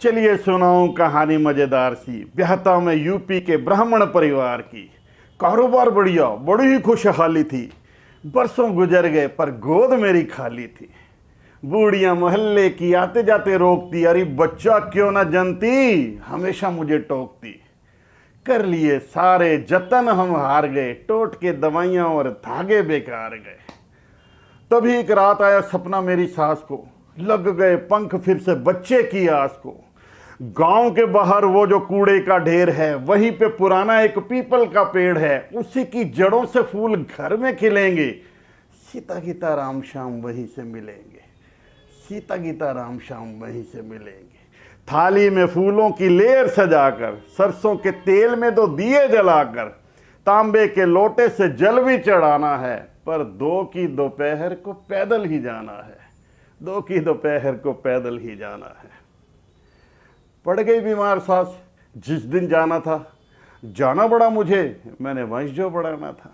चलिए सुनाऊं कहानी मजेदार सी। ब्याहता मैं यूपी के ब्राह्मण परिवार की। कारोबार बढ़िया, बड़ी ही खुशहाली थी। बरसों गुजर गए पर गोद मेरी खाली थी। बूढ़ियां मोहल्ले की आते जाते रोकती, अरे बच्चा क्यों ना जनती, हमेशा मुझे टोकती। कर लिए सारे जतन हम हार गए, टोट के दवाइयां और धागे बेकार गए। तभी एक रात आया सपना मेरी सास को, लग गए पंख फिर से बच्चे की आस को। गांव के बाहर वो जो कूड़े का ढेर है, वहीं पे पुराना एक पीपल का पेड़ है, उसी की जड़ों से फूल घर में खिलेंगे। सीता गीता राम श्याम वहीं से मिलेंगे, सीता गीता राम श्याम वहीं से मिलेंगे। थाली में फूलों की लेयर सजाकर, सरसों के तेल में 2 दिए जलाकर, तांबे के लोटे से जल भी चढ़ाना है, पर 2 की दोपहर को पैदल ही जाना है, 2 की दोपहर को पैदल ही जाना है। पड़ गई बीमार सास, जिस दिन जाना था। जाना पड़ा मुझे, मैंने वंश जो बढ़ाना था।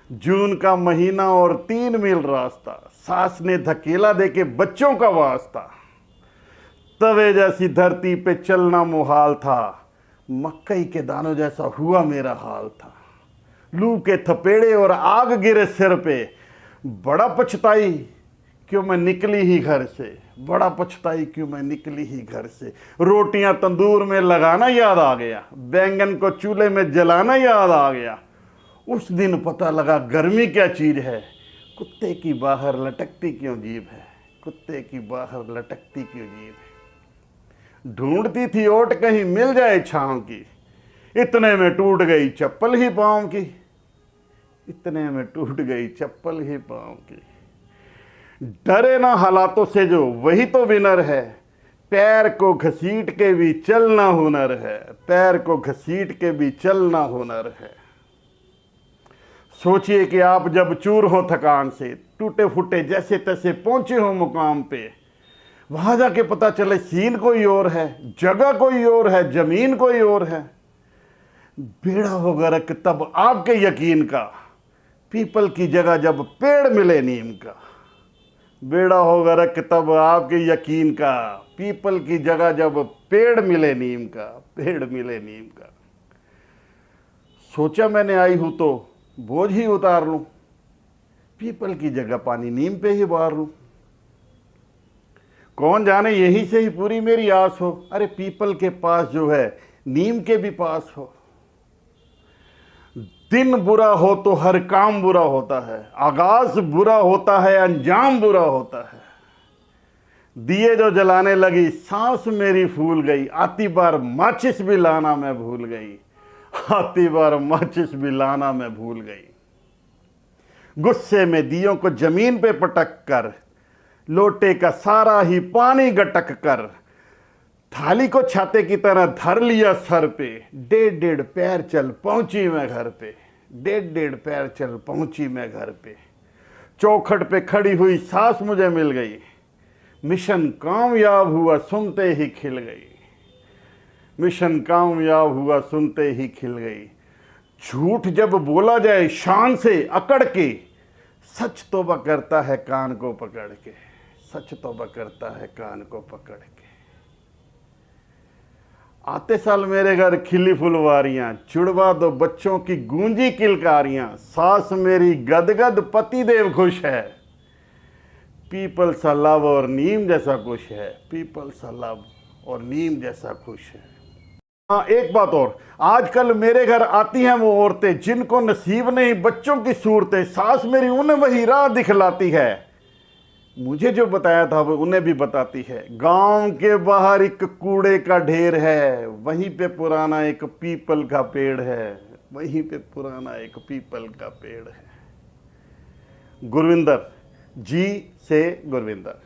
जून का महीना और 3 मील रास्ता, सास ने धकेला देके बच्चों का वास्ता। तवे जैसी धरती पे चलना मुहाल था, मकई के दानों जैसा हुआ मेरा हाल था। लू के थपेड़े और आग गिरे सिर पे, बड़ा पछताई क्यों मैं निकली ही घर से, बड़ा पछताई क्यों मैं निकली ही घर से। रोटियां तंदूर में लगाना याद आ गया, बैंगन को चूल्हे में जलाना याद आ गया। उस दिन पता लगा गर्मी क्या चीज है, कुत्ते की बाहर लटकती क्यों जीभ है, कुत्ते की बाहर लटकती क्यों जीभ है। ढूंढती थी ओट कहीं मिल जाए छांव की, इतने में टूट गई चप्पल ही पांव की, इतने में टूट गई चप्पल ही पांव की। डरे ना हालातों से जो, वही तो विनर है। पैर को घसीट के भी चलना हुनर है, पैर को घसीट के भी चलना हुनर है। सोचिए कि आप जब चूर हो थकान से, टूटे फूटे जैसे तैसे पहुंचे हो मुकाम पे, वहां जाके पता चले सीन कोई और है, जगह कोई और है, जमीन कोई और है। बेड़ा हो गर्क तब आपके यकीन का, पीपल की जगह जब पेड़ मिले नीम का। बेड़ा हो गर्क तब आपके यकीन का, पीपल की जगह जब पेड़ मिले नीम का, पेड़ मिले नीम का। सोचा मैंने आई हूं तो बोझ ही उतार लूं, पीपल की जगह पानी नीम पे ही बार लूं। कौन जाने यही से ही पूरी मेरी आस हो, अरे पीपल के पास जो है नीम के भी पास हो। दिन बुरा हो तो हर काम बुरा होता है, आगाज बुरा होता है, अंजाम बुरा होता है। दिए जो जलाने लगी सांस मेरी फूल गई, आती बार माचिस भी लाना मैं भूल गई, आती बार माचिस भी लाना मैं भूल गई। गुस्से में दियों को जमीन पे पटक कर, लोटे का सारा ही पानी गटक कर, थाली को छाते की तरह धर लिया सर पे। 1.5 पैर चल पहुंची मैं घर पे, 1.5 पैर चल पहुंची मैं घर पे। चौखट पे खड़ी हुई सास मुझे मिल गई, मिशन कामयाब हुआ सुनते ही खिल गई, मिशन कामयाब हुआ सुनते ही खिल गई। झूठ जब बोला जाए शान से अकड़ के, सच तौबा करता है कान को पकड़ के, सच तौबा करता है कान को पकड़ के। आते साल मेरे घर खिली फुलवारियां, जुड़वा दो बच्चों की गूंजी किलकारियां। सास मेरी गदगद पति देव खुश है, पीपल सा लब और नीम जैसा खुश है, पीपल सा लब और नीम जैसा खुश है। हाँ, एक बात और, आजकल मेरे घर आती हैं वो औरतें जिनको नसीब नहीं बच्चों की सूरतें। सास मेरी उन्हें वही राह दिखलाती है, मुझे जो बताया था वो उन्हें भी बताती है। गांव के बाहर एक कूड़े का ढेर है, वहीं पे पुराना एक पीपल का पेड़ है, वहीं पे पुराना एक पीपल का पेड़ है। गुरविंदर जी से गुरविंदर।